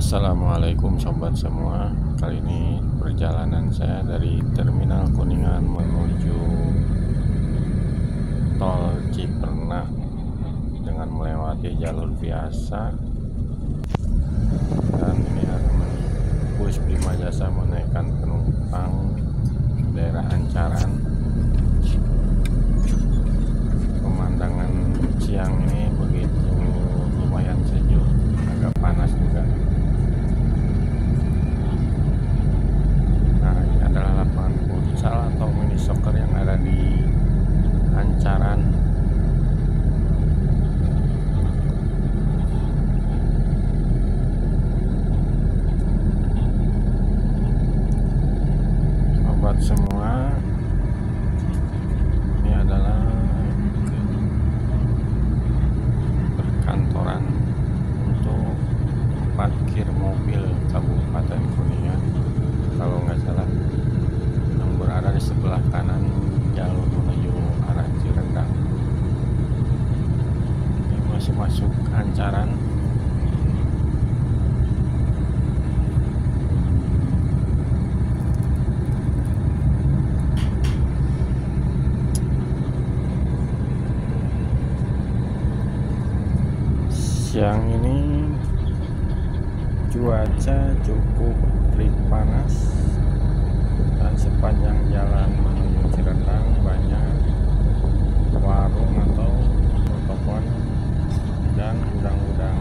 Assalamualaikum sobat semua. Kali ini perjalanan saya dari Terminal Kuningan menuju Tol Ciperna dengan melewati jalur biasa. Dan ini ada bus Bima Jasa menaikkan penumpang daerah Ancaran. Pemandangan siang ini begitu lumayan sejuk, agak panas juga. Nah, ini adalah lapangan futsal atau mini soccer yang ada di Ancaran. Sobat semua, ini adalah perkantoran untuk parkir mobil Kabupaten Kuningan, kalau nggak salah, yang berada di sebelah kanan jalur menuju arah Cirendang. Ini masih masuk Ancaran. Siang ini cuaca cukup terik panas, dan sepanjang jalan menuju Cirendang banyak warung atau toko dan gudang-gudang.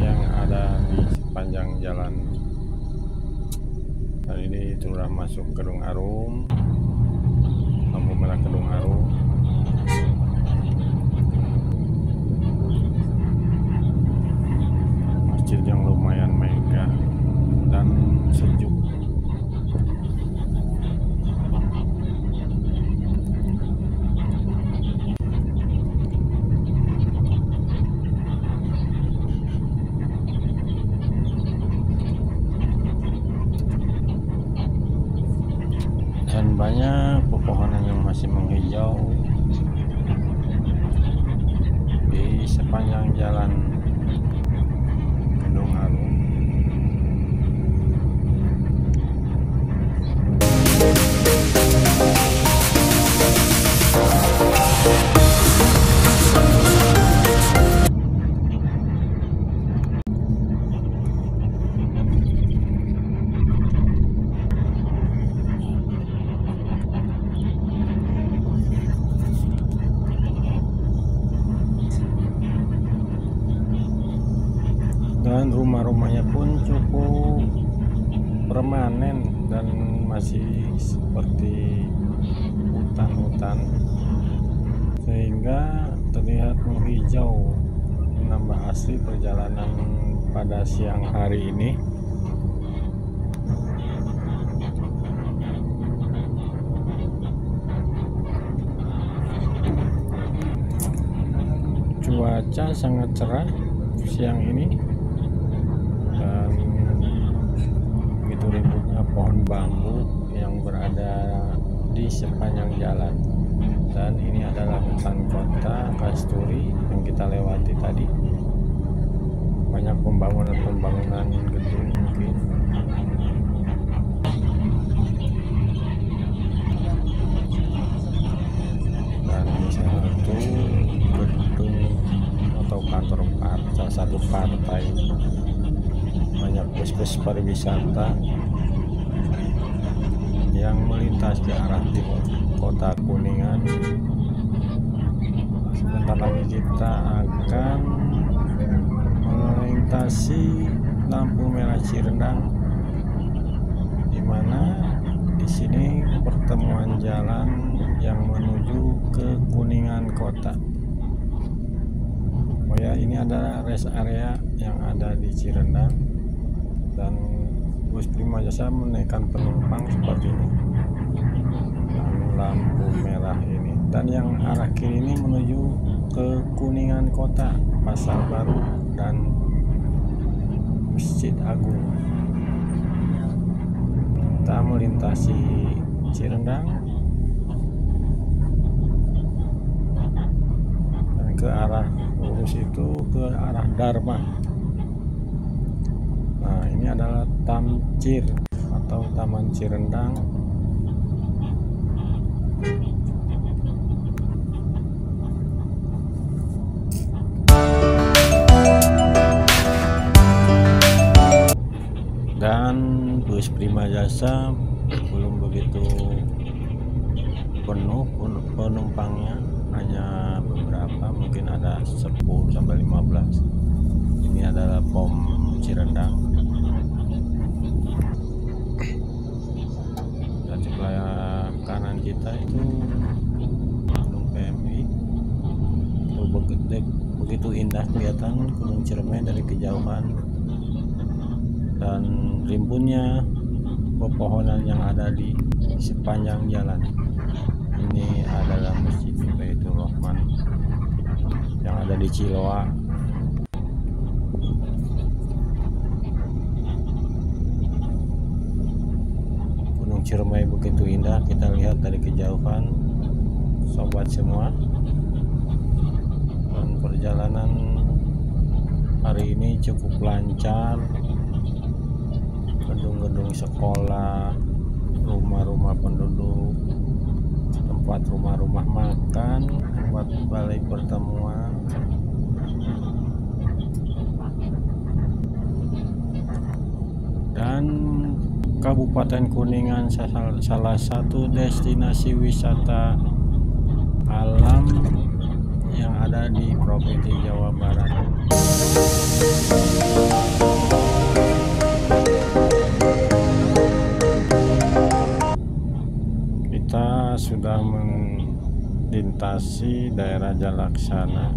Yang ada di sepanjang jalan. Kali ini sudah masuk Kedung Arum, lampu merah Kedung Arum. Masjid yang lumayan megah dan sejuk. Dan banyak pepohonan yang masih menghijau di sepanjang jalan Kedung Arum. Dan rumah-rumahnya pun cukup permanen dan masih seperti hutan-hutan, sehingga terlihat menghijau, menambah asli perjalanan pada siang hari ini. Cuaca sangat cerah siang ini, dan begitu rimbunnya pohon bambu yang berada di sepanjang jalan. Dan ini adalah hutan kota Kasturi yang kita lewati tadi. Banyak pembangunan gedung mungkin. Dan ini salah satu gedung atau kantor salah satu partai. Banyak bus-bus pariwisata yang melintas ke arah timur kota Kuningan. Sebentar lagi kita akan melintasi lampu merah Cirendang, di mana di sini pertemuan jalan yang menuju ke Kuningan kota. Oh ya, ini adalah rest area yang ada di Cirendang. Dan bus Bima Jasa menaikkan penumpang seperti ini, dan lampu merah ini. Dan yang arah kiri ini menuju ke Kuningan kota, Pasar Baru dan Masjid Agung. Kita melintasi Cirendang ke arah lurus itu ke arah Dharma. Nah, ini adalah Tamcir atau Taman Cirendang. Dan bus Prima Jasa belum begitu penuh penumpangnya, hanya beberapa, mungkin ada 10-15. Ini adalah POM Cirendang. Dan sebelah kanan kita itu Gunung PMI. Itu begitu indah kelihatan Gunung Ciremai dari kejauhan, dan rimbunnya pepohonan yang ada di sepanjang jalan. Ini adalah Masjid Baitur Rahman yang ada di Ciloa. Gunung Ciremai begitu indah kita lihat dari kejauhan, sobat semua. Dan perjalanan hari ini cukup lancar. Gedung-gedung sekolah, rumah-rumah penduduk, tempat rumah-rumah makan, tempat balai pertemuan, dan Kabupaten Kuningan salah satu destinasi wisata alam yang ada di Provinsi Jawa Barat. Kita sudah melintasi daerah Jalaksana.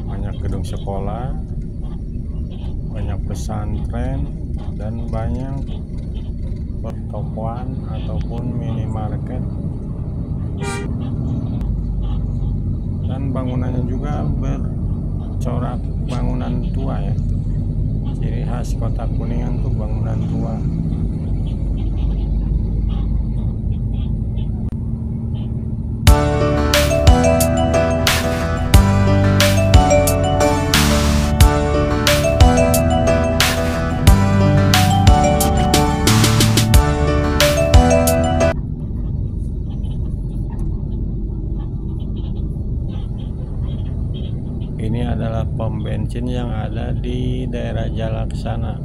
Banyak gedung sekolah, banyak pesantren, dan banyak pertokoan ataupun minimarket. Dan bangunannya juga bercorak bangunan tua ya. Ciri khas kota Kuningan tuh bangunan tua. Ini adalah pom bensin yang ada di daerah Jalaksana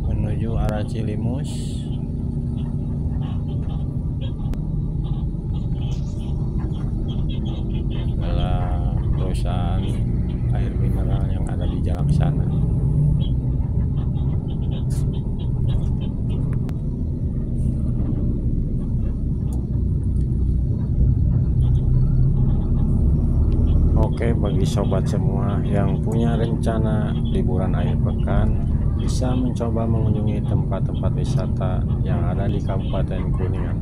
menuju arah Cilimus. Adalah perusahaan air mineral yang ada di Jalaksana. Oke, bagi sobat semua yang punya rencana liburan akhir pekan, bisa mencoba mengunjungi tempat-tempat wisata yang ada di Kabupaten Kuningan.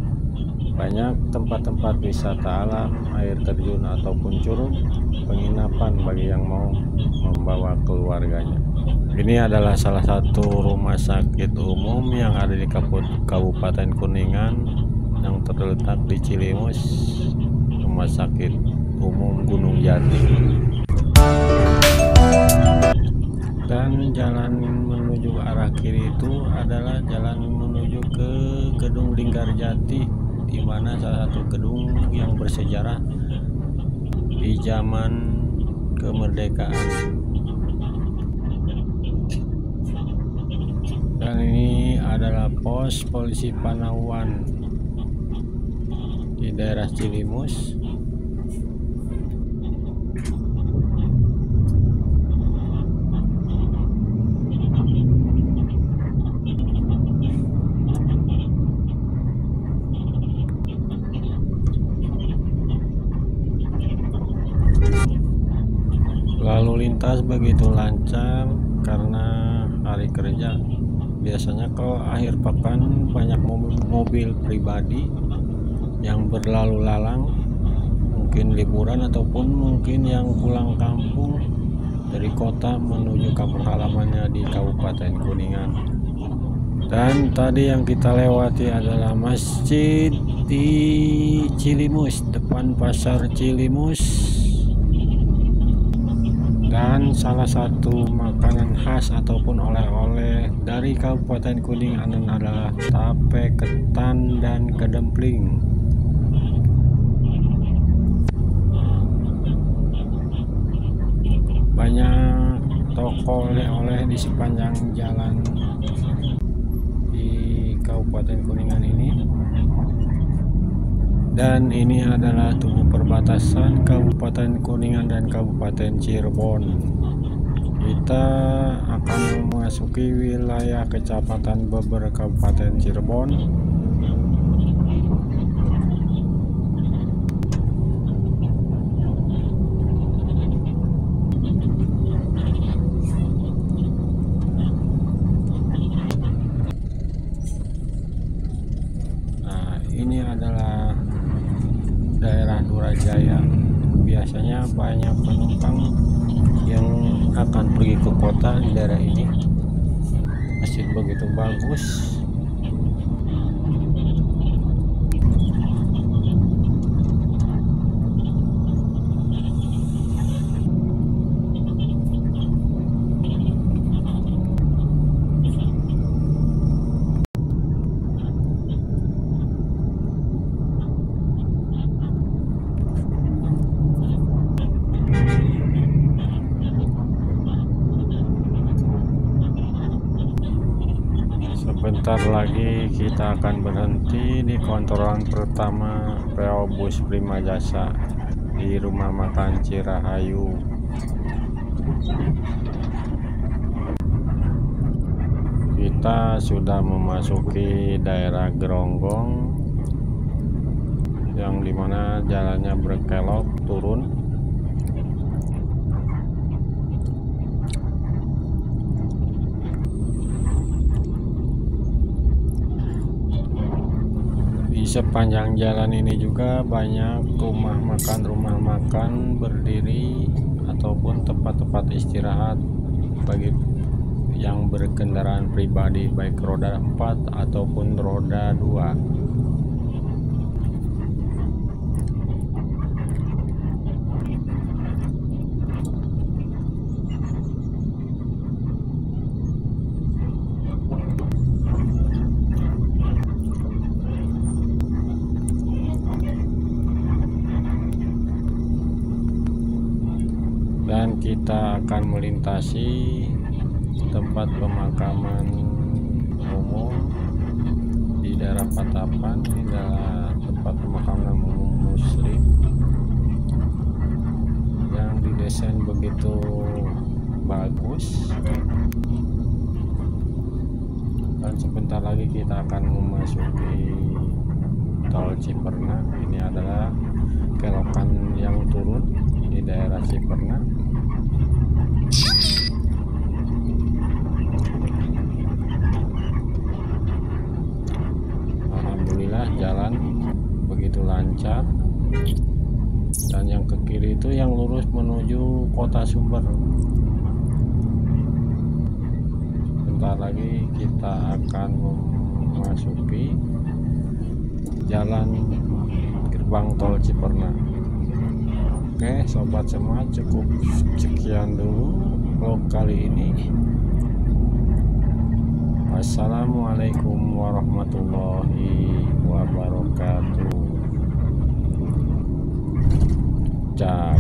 Banyak tempat-tempat wisata alam, air terjun ataupun curug, penginapan bagi yang mau membawa keluarganya. Ini adalah salah satu rumah sakit umum yang ada di Kabupaten Kuningan yang terletak di Cilimus, Rumah Sakit Umum Gunung Jati. Dan jalan menuju arah kiri itu adalah jalan menuju ke Gedung Linggarjati, di mana salah satu gedung yang bersejarah di zaman kemerdekaan. Dan ini adalah pos polisi Panawan di daerah Cilimus. Lalu lintas begitu lancar karena hari kerja. Biasanya kalau akhir pekan banyak mobil pribadi yang berlalu lalang, mungkin liburan ataupun mungkin yang pulang kampung dari kota menuju kampung halamannya di Kabupaten Kuningan. Dan tadi yang kita lewati adalah masjid di Cilimus, depan pasar Cilimus. Dan salah satu makanan khas ataupun oleh-oleh dari Kabupaten Kuningan adalah tape, ketan, dan kedempling. Banyak toko oleh-oleh di sepanjang jalan di Kabupaten Kuningan ini. Dan ini adalah tubuh perbatasan Kabupaten Kuningan dan Kabupaten Cirebon. Kita akan memasuki wilayah Kecamatan Beber, Kabupaten Cirebon. Nah, ini adalah daerah Durajaya. Biasanya banyak penumpang yang akan pergi ke kota di daerah ini. Masjid begitu bagus. Sebentar lagi kita akan berhenti di kontrolan pertama PO Bus Prima Jasa di Rumah Makan Cirahayu. Kita sudah memasuki daerah Geronggong, yang dimana jalannya berkelok turun. Sepanjang jalan ini juga banyak rumah makan berdiri ataupun tempat-tempat istirahat bagi yang berkendaraan pribadi, baik roda 4 ataupun roda 2. Dan kita akan melintasi tempat pemakaman umum di daerah Patapan. Ini adalah tempat pemakaman umum Muslim yang didesain begitu bagus. Dan sebentar lagi kita akan memasuki tol Ciperna. Ini adalah kelokan yang turun di daerah Ciperna. Alhamdulillah jalan begitu lancar. Dan yang ke kiri itu yang lurus menuju Kota Sumber. Bentar lagi kita akan memasuki jalan gerbang tol Ciperna. Oke sobat semua, cukup sekian dulu vlog kali ini. Wassalamualaikum warahmatullahi wabarakatuh. Ciao.